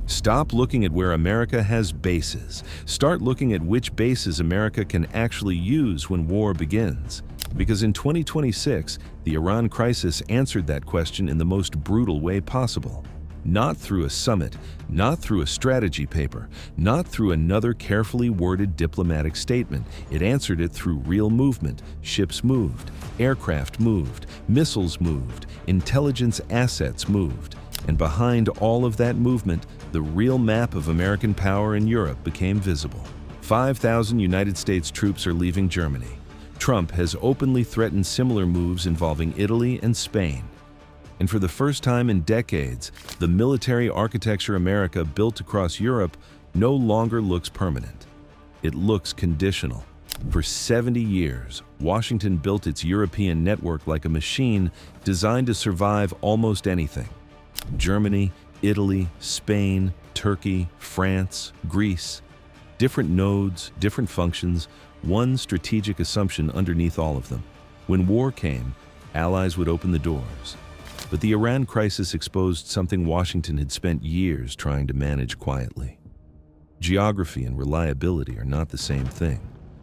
Stop looking at where America has bases. Start looking at which bases America can actually use when war begins. Because in 2026, the Iran crisis answered that question in the most brutal way possible. Not through a summit, not through a strategy paper, not through another carefully worded diplomatic statement. It answered it through real movement. Ships moved, aircraft moved, missiles moved, intelligence assets moved. And behind all of that movement, the real map of American power in Europe became visible. 5,000 United States troops are leaving Germany. Trump has openly threatened similar moves involving Italy and Spain. And for the first time in decades, the military architecture America built across Europe no longer looks permanent. It looks conditional. For 70 years, Washington built its European network like a machine designed to survive almost anything. Germany, Italy, Spain, Turkey, France, Greece. Different nodes, different functions, one strategic assumption underneath all of them. When war came, allies would open the doors. But the Iran crisis exposed something Washington had spent years trying to manage quietly. Geography and reliability are not the same thing.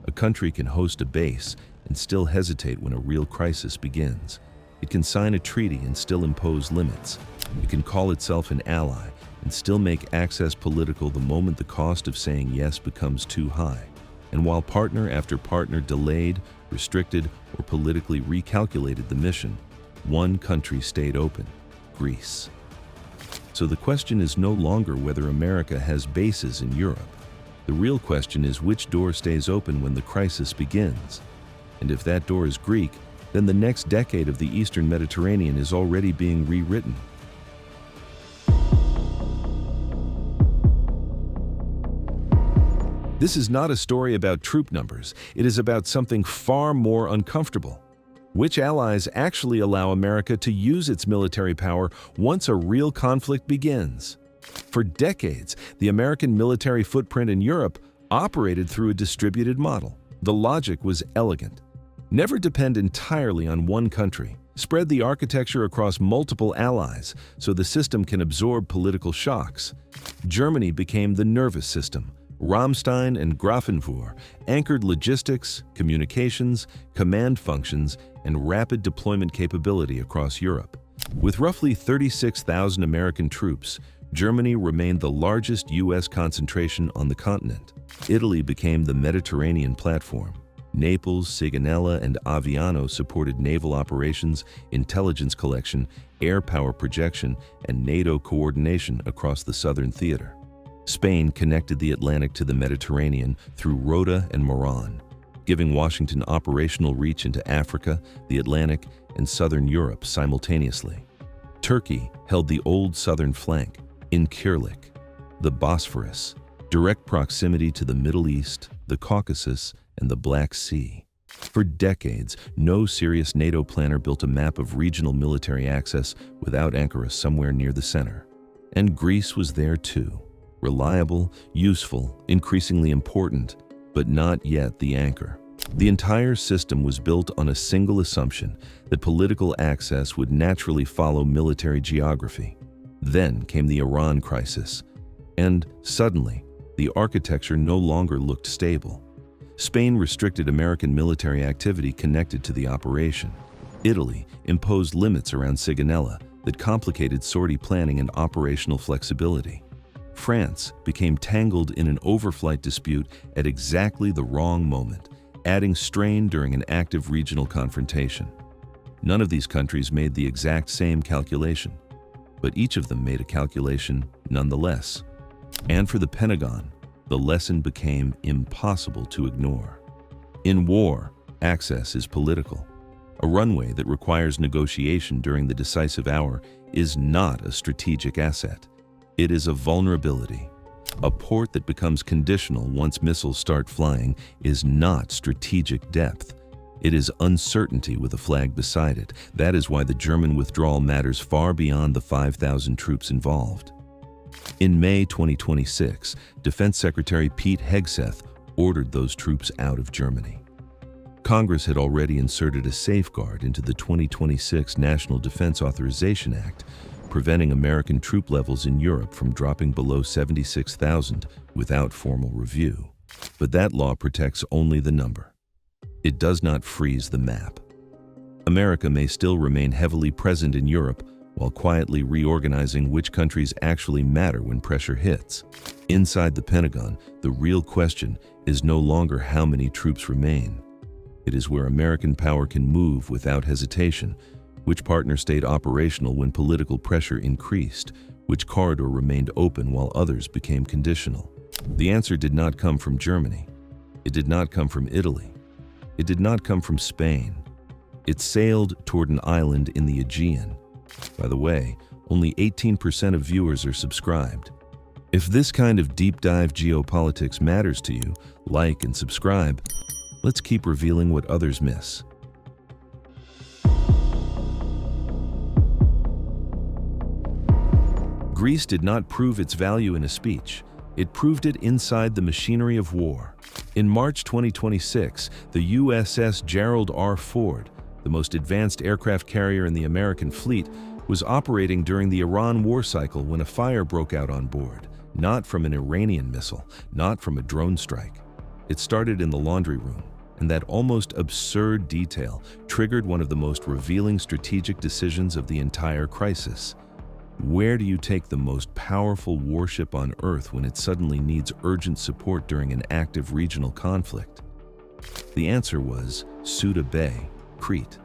A country can host a base and still hesitate when a real crisis begins. It can sign a treaty and still impose limits. It can call itself an ally and still make access political the moment the cost of saying yes becomes too high. And while partner after partner delayed, restricted, or politically recalculated the mission, one country stayed open: Greece. So the question is no longer whether America has bases in Europe. The real question is which door stays open when the crisis begins. And if that door is Greek, then the next decade of the Eastern Mediterranean is already being rewritten. This is not a story about troop numbers. It is about something far more uncomfortable. Which allies actually allow America to use its military power once a real conflict begins? For decades, the American military footprint in Europe operated through a distributed model. The logic was elegant. Never depend entirely on one country. Spread the architecture across multiple allies so the system can absorb political shocks. Germany became the nervous system. Ramstein and Grafenwohr anchored logistics, communications, command functions, and rapid deployment capability across Europe. With roughly 36,000 American troops, Germany remained the largest U.S. concentration on the continent. Italy became the Mediterranean platform. Naples, Sigonella, and Aviano supported naval operations, intelligence collection, air power projection, and NATO coordination across the southern theater. Spain connected the Atlantic to the Mediterranean through Rota and Moran, giving Washington operational reach into Africa, the Atlantic, and southern Europe simultaneously. Turkey held the old southern flank, Incirlik, the Bosphorus, direct proximity to the Middle East, the Caucasus, and the Black Sea. For decades, no serious NATO planner built a map of regional military access without Ankara somewhere near the center. And Greece was there too. Reliable, useful, increasingly important, but not yet the anchor. The entire system was built on a single assumption that political access would naturally follow military geography. Then came the Iran crisis, and suddenly, the architecture no longer looked stable. Spain restricted American military activity connected to the operation. Italy imposed limits around Sigonella that complicated sortie planning and operational flexibility. France became tangled in an overflight dispute at exactly the wrong moment, adding strain during an active regional confrontation. None of these countries made the exact same calculation, but each of them made a calculation nonetheless. And for the Pentagon, the lesson became impossible to ignore. In war, access is political. A runway that requires negotiation during the decisive hour is not a strategic asset. It is a vulnerability. A port that becomes conditional once missiles start flying is not strategic depth. It is uncertainty with a flag beside it. That is why the German withdrawal matters far beyond the 5,000 troops involved. In May 2026, Defense Secretary Pete Hegseth ordered those troops out of Germany. Congress had already inserted a safeguard into the 2026 National Defense Authorization Act, preventing American troop levels in Europe from dropping below 76,000 without formal review. But that law protects only the number. It does not freeze the map. America may still remain heavily present in Europe while quietly reorganizing which countries actually matter when pressure hits. Inside the Pentagon, the real question is no longer how many troops remain. It is where American power can move without hesitation, which partner stayed operational when political pressure increased, which corridor remained open while others became conditional. The answer did not come from Germany. It did not come from Italy. It did not come from Spain. It sailed toward an island in the Aegean. By the way, only 18% of viewers are subscribed. If this kind of deep dive geopolitics matters to you, like and subscribe. Let's keep revealing what others miss. Greece did not prove its value in a speech. It proved it inside the machinery of war. In March 2026, the USS Gerald R. the most advanced aircraft carrier in the American fleet, was operating during the Iran war cycle when a fire broke out on board, not from an Iranian missile, not from a drone strike. It started in the laundry room, and that almost absurd detail triggered one of the most revealing strategic decisions of the entire crisis. Where do you take the most powerful warship on Earth when it suddenly needs urgent support during an active regional conflict? The answer was Souda Bay, Crete.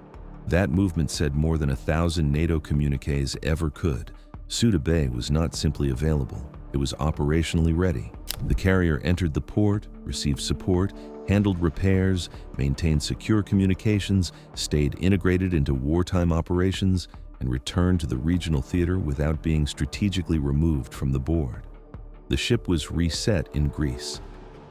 That movement said more than 1,000 NATO communiques ever could. Souda Bay was not simply available, it was operationally ready. The carrier entered the port, received support, handled repairs, maintained secure communications, stayed integrated into wartime operations, and returned to the regional theater without being strategically removed from the board. The ship was reset in Greece.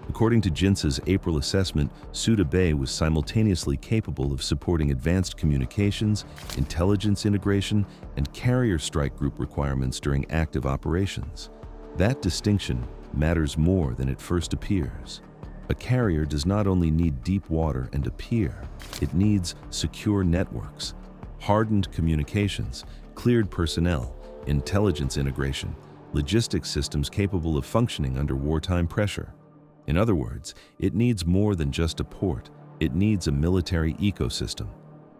According to JINSA's April assessment, Souda Bay was simultaneously capable of supporting advanced communications, intelligence integration, and carrier strike group requirements during active operations. That distinction matters more than it first appears. A carrier does not only need deep water and a pier, it needs secure networks, hardened communications, cleared personnel, intelligence integration, logistics systems capable of functioning under wartime pressure. In other words, it needs more than just a port, it needs a military ecosystem.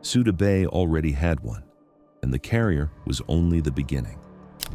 Souda Bay already had one, and the carrier was only the beginning.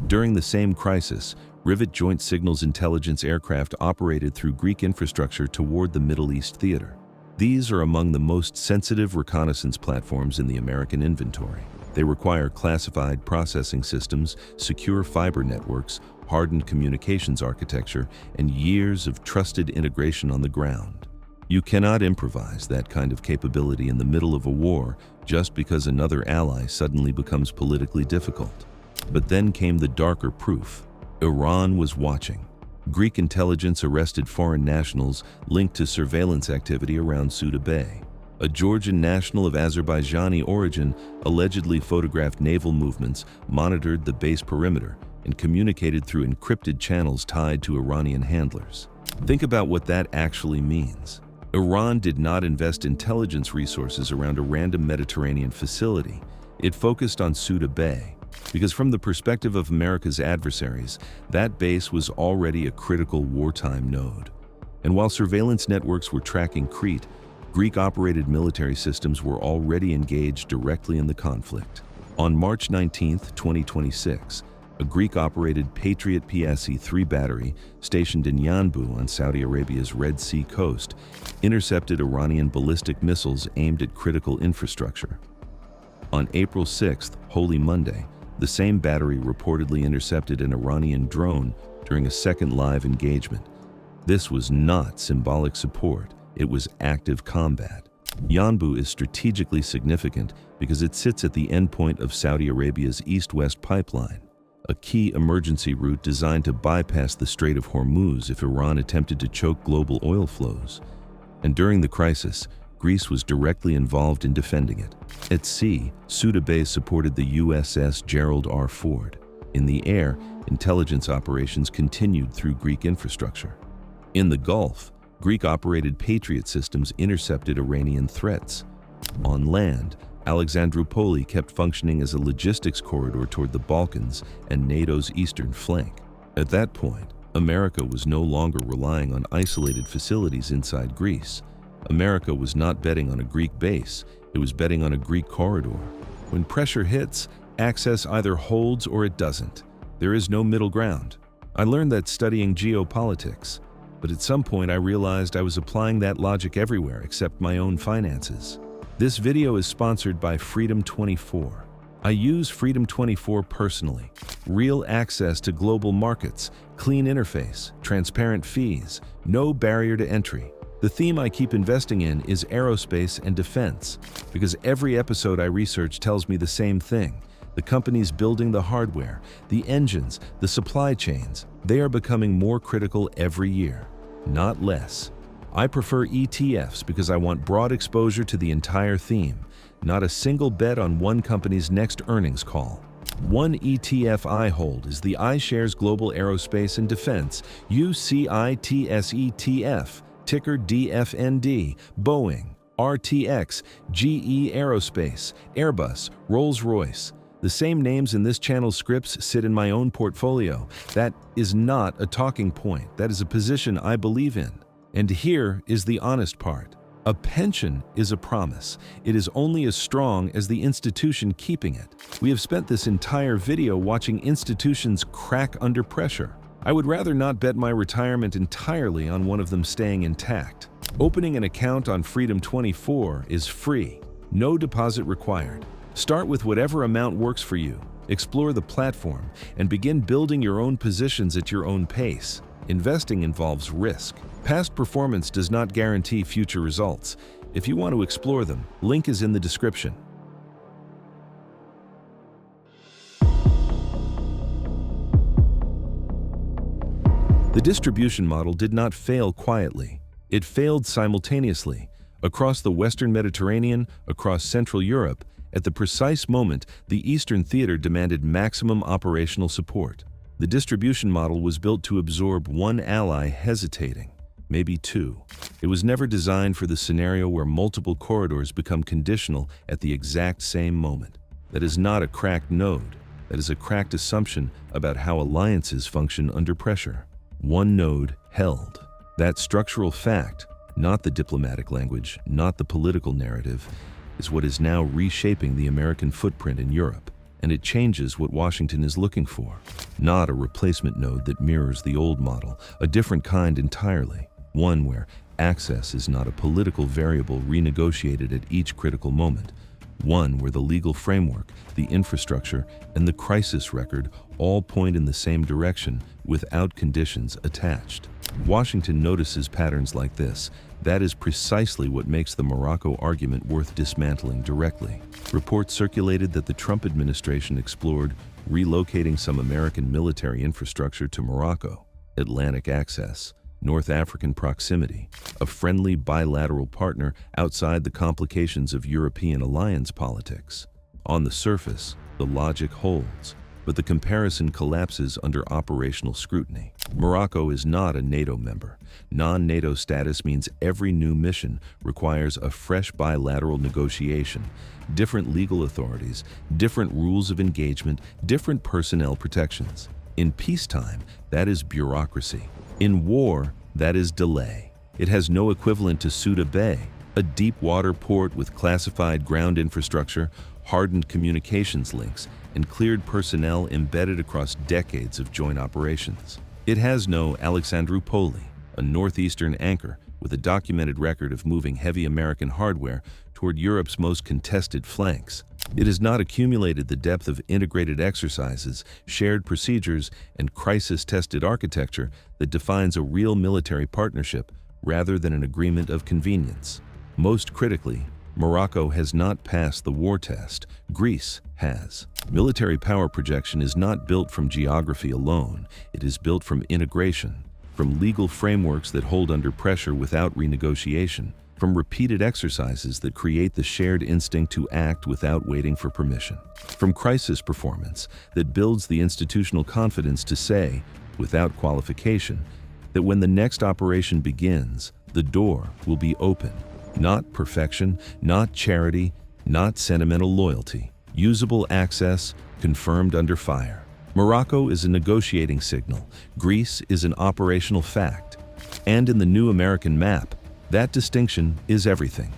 During the same crisis, Rivet Joint Signals Intelligence aircraft operated through Greek infrastructure toward the Middle East theater. These are among the most sensitive reconnaissance platforms in the American inventory. They require classified processing systems, secure fiber networks, hardened communications architecture, and years of trusted integration on the ground. You cannot improvise that kind of capability in the middle of a war just because another ally suddenly becomes politically difficult. But then came the darker proof. Iran was watching. Greek intelligence arrested foreign nationals linked to surveillance activity around Souda Bay. A Georgian national of Azerbaijani origin allegedly photographed naval movements, monitored the base perimeter, and communicated through encrypted channels tied to Iranian handlers. Think about what that actually means. Iran did not invest intelligence resources around a random Mediterranean facility. It focused on Souda Bay, because from the perspective of America's adversaries, that base was already a critical wartime node. And while surveillance networks were tracking Crete, Greek-operated military systems were already engaged directly in the conflict. On March 19, 2026, a Greek-operated Patriot PAC-3 battery stationed in Yanbu on Saudi Arabia's Red Sea coast intercepted Iranian ballistic missiles aimed at critical infrastructure. On April 6, Holy Monday, the same battery reportedly intercepted an Iranian drone during a second live engagement. This was not symbolic support, it was active combat. Yanbu is strategically significant because it sits at the endpoint of Saudi Arabia's east-west pipeline, a key emergency route designed to bypass the Strait of Hormuz if Iran attempted to choke global oil flows. And during the crisis, Greece was directly involved in defending it. At sea, Souda Bay supported the USS Gerald R. In the air, intelligence operations continued through Greek infrastructure. In the Gulf, Greek-operated Patriot systems intercepted Iranian threats. On land, Alexandroupoli kept functioning as a logistics corridor toward the Balkans and NATO's eastern flank. At that point, America was no longer relying on isolated facilities inside Greece. America was not betting on a Greek base, it was betting on a Greek corridor. When pressure hits, access either holds or it doesn't. There is no middle ground. I learned that studying geopolitics, but at some point I realized I was applying that logic everywhere except my own finances. This video is sponsored by Freedom 24. I use Freedom 24 personally. Real access to global markets, clean interface, transparent fees, no barrier to entry. The theme I keep investing in is aerospace and defense, because every episode I research tells me the same thing. The companies building the hardware, the engines, the supply chains, they are becoming more critical every year, not less. I prefer ETFs because I want broad exposure to the entire theme, not a single bet on one company's next earnings call. One ETF I hold is the iShares Global Aerospace and Defense UCITS ETF, ticker DFND, Boeing, RTX, GE Aerospace, Airbus, Rolls-Royce. The same names in this channel's scripts sit in my own portfolio. That is not a talking point. That is a position I believe in. And here is the honest part. A pension is a promise. It is only as strong as the institution keeping it. We have spent this entire video watching institutions crack under pressure. I would rather not bet my retirement entirely on one of them staying intact. Opening an account on Freedom 24 is free. No deposit required. Start with whatever amount works for you. Explore the platform and begin building your own positions at your own pace. Investing involves risk. Past performance does not guarantee future results. If you want to explore them, link is in the description. The distribution model did not fail quietly. It failed simultaneously, across the Western Mediterranean, across Central Europe. At the precise moment, the Eastern Theater demanded maximum operational support. The distribution model was built to absorb one ally hesitating, maybe two. It was never designed for the scenario where multiple corridors become conditional at the exact same moment. That is not a cracked node. That is a cracked assumption about how alliances function under pressure. One node held. That structural fact, not the diplomatic language, not the political narrative, is what is now reshaping the American footprint in Europe, and it changes what Washington is looking for. Not a replacement node that mirrors the old model, a different kind entirely, one where access is not a political variable renegotiated at each critical moment, one where the legal framework, the infrastructure, and the crisis record all point in the same direction without conditions attached. Washington notices patterns like this. That is precisely what makes the Morocco argument worth dismantling directly. Reports circulated that the Trump administration explored relocating some American military infrastructure to Morocco, Atlantic access, North African proximity, a friendly bilateral partner outside the complications of European alliance politics. On the surface, the logic holds, but the comparison collapses under operational scrutiny. Morocco is not a NATO member. Non-NATO status means every new mission requires a fresh bilateral negotiation, different legal authorities, different rules of engagement, different personnel protections. In peacetime, that is bureaucracy. In war, that is delay. It has no equivalent to Souda Bay, a deep water port with classified ground infrastructure, hardened communications links, and cleared personnel embedded across decades of joint operations. It has no Alexandroupoli, a northeastern anchor with a documented record of moving heavy American hardware toward Europe's most contested flanks. It has not accumulated the depth of integrated exercises, shared procedures, and crisis-tested architecture that defines a real military partnership rather than an agreement of convenience. Most critically, Morocco has not passed the war test. Greece has. Military power projection is not built from geography alone. It is built from integration, from legal frameworks that hold under pressure without renegotiation, from repeated exercises that create the shared instinct to act without waiting for permission, from crisis performance that builds the institutional confidence to say, without qualification, that when the next operation begins, the door will be open. Not perfection, not charity, not sentimental loyalty. Usable access, confirmed under fire. Morocco is a negotiating signal. Greece is an operational fact. And in the new American map, that distinction is everything.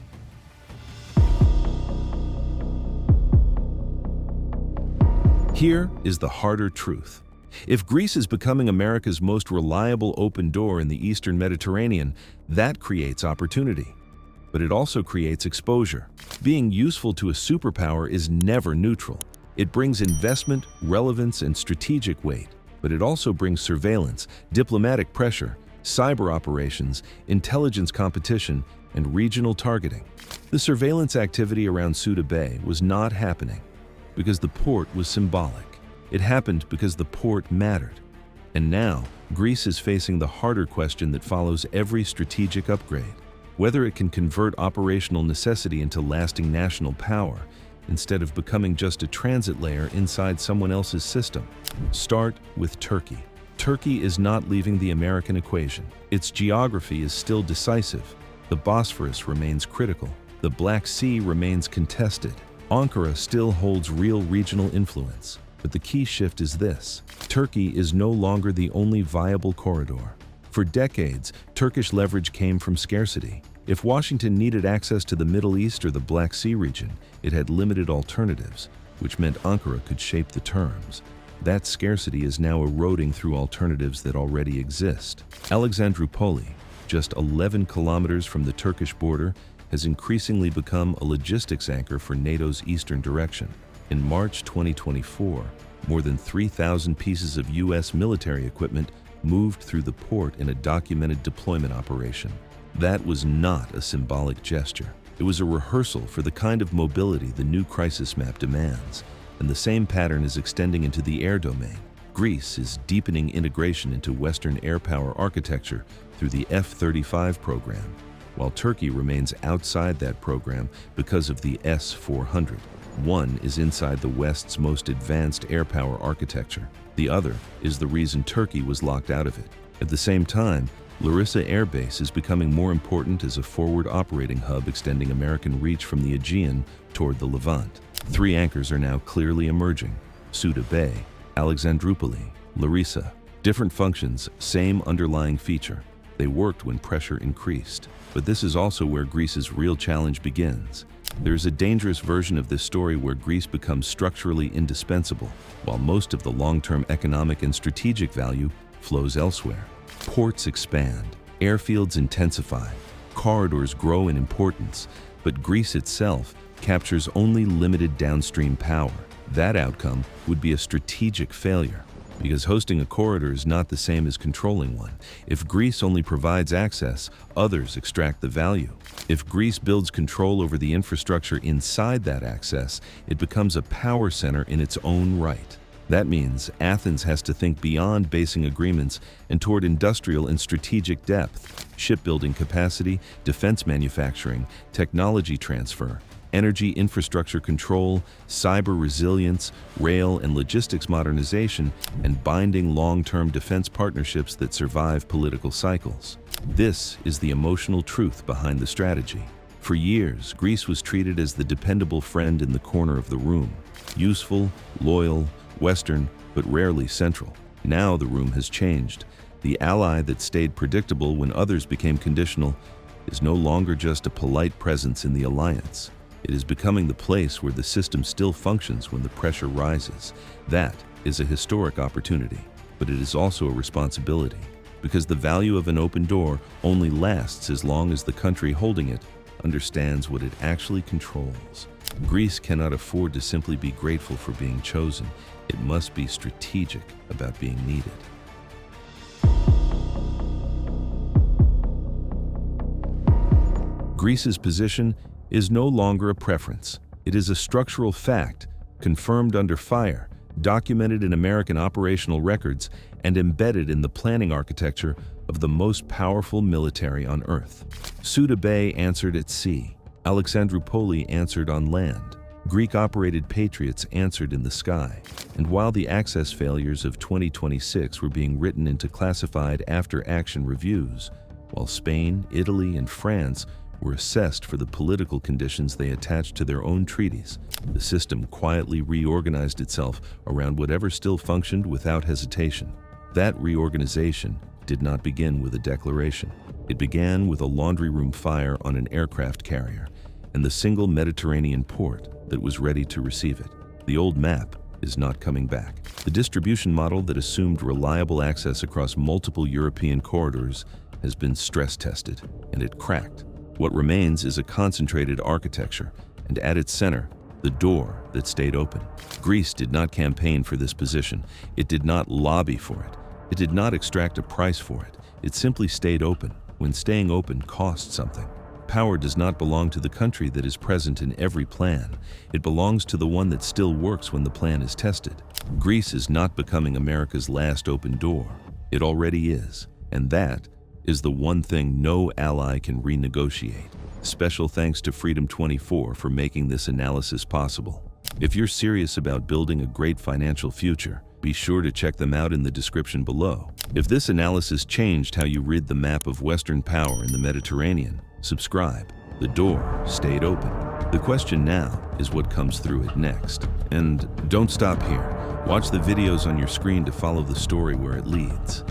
Here is the harder truth. If Greece is becoming America's most reliable open door in the Eastern Mediterranean, that creates opportunity. But it also creates exposure. Being useful to a superpower is never neutral. It brings investment, relevance, and strategic weight, but it also brings surveillance, diplomatic pressure, cyber operations, intelligence competition, and regional targeting. The surveillance activity around Souda Bay was not happening because the port was symbolic. It happened because the port mattered. And now, Greece is facing the harder question that follows every strategic upgrade: whether it can convert operational necessity into lasting national power, instead of becoming just a transit layer inside someone else's system. Start with Turkey. Turkey is not leaving the American equation. Its geography is still decisive. The Bosphorus remains critical. The Black Sea remains contested. Ankara still holds real regional influence. But the key shift is this: Turkey is no longer the only viable corridor. For decades, Turkish leverage came from scarcity. If Washington needed access to the Middle East or the Black Sea region, it had limited alternatives, which meant Ankara could shape the terms. That scarcity is now eroding through alternatives that already exist. Alexandroupoli, just 11 kilometers from the Turkish border, has increasingly become a logistics anchor for NATO's eastern direction. In March 2024, more than 3,000 pieces of U.S. military equipment moved through the port in a documented deployment operation. That was not a symbolic gesture. It was a rehearsal for the kind of mobility the new crisis map demands, and the same pattern is extending into the air domain. Greece is deepening integration into Western air power architecture through the F-35 program, while Turkey remains outside that program because of the S-400. One is inside the West's most advanced air power architecture. The other is the reason Turkey was locked out of it. At the same time, Larissa Air Base is becoming more important as a forward operating hub extending American reach from the Aegean toward the Levant. Three anchors are now clearly emerging: Souda Bay, Alexandroupoli, Larissa. Different functions, same underlying feature. They worked when pressure increased. But this is also where Greece's real challenge begins. There is a dangerous version of this story where Greece becomes structurally indispensable, while most of the long-term economic and strategic value flows elsewhere. Ports expand, airfields intensify, corridors grow in importance, but Greece itself captures only limited downstream power. That outcome would be a strategic failure, because hosting a corridor is not the same as controlling one. If Greece only provides access, others extract the value. If Greece builds control over the infrastructure inside that access, it becomes a power center in its own right. That means Athens has to think beyond basing agreements and toward industrial and strategic depth: shipbuilding capacity, defense manufacturing, technology transfer, energy infrastructure control, cyber resilience, rail and logistics modernization, and binding long-term defense partnerships that survive political cycles. This is the emotional truth behind the strategy. For years, Greece was treated as the dependable friend in the corner of the room: useful, loyal, Western, but rarely central. Now the room has changed. The ally that stayed predictable when others became conditional is no longer just a polite presence in the alliance. It is becoming the place where the system still functions when the pressure rises. That is a historic opportunity, but it is also a responsibility, because the value of an open door only lasts as long as the country holding it understands what it actually controls. Greece cannot afford to simply be grateful for being chosen. It must be strategic about being needed. Greece's position is no longer a preference. It is a structural fact, confirmed under fire, documented in American operational records, and embedded in the planning architecture of the most powerful military on Earth. Souda Bay answered at sea. Alexandroupoli answered on land. Greek-operated Patriots answered in the sky. And while the access failures of 2026 were being written into classified after-action reviews, while Spain, Italy, and France were assessed for the political conditions they attached to their own treaties. The system quietly reorganized itself around whatever still functioned without hesitation. That reorganization did not begin with a declaration. It began with a laundry room fire on an aircraft carrier and the single Mediterranean port that was ready to receive it. The old map is not coming back. The distribution model that assumed reliable access across multiple European corridors has been stress tested, and it cracked. What remains is a concentrated architecture, and at its center, the door that stayed open. Greece did not campaign for this position. It did not lobby for it. It did not extract a price for it. It simply stayed open when staying open cost something. Power does not belong to the country that is present in every plan. It belongs to the one that still works when the plan is tested. Greece is not becoming America's last open door. It already is, and that is the one thing no ally can renegotiate. Special thanks to Freedom 24 for making this analysis possible. If you're serious about building a great financial future, be sure to check them out in the description below. If this analysis changed how you read the map of Western power in the Mediterranean, subscribe. The door stayed open. The question now is what comes through it next. And don't stop here. Watch the videos on your screen to follow the story where it leads.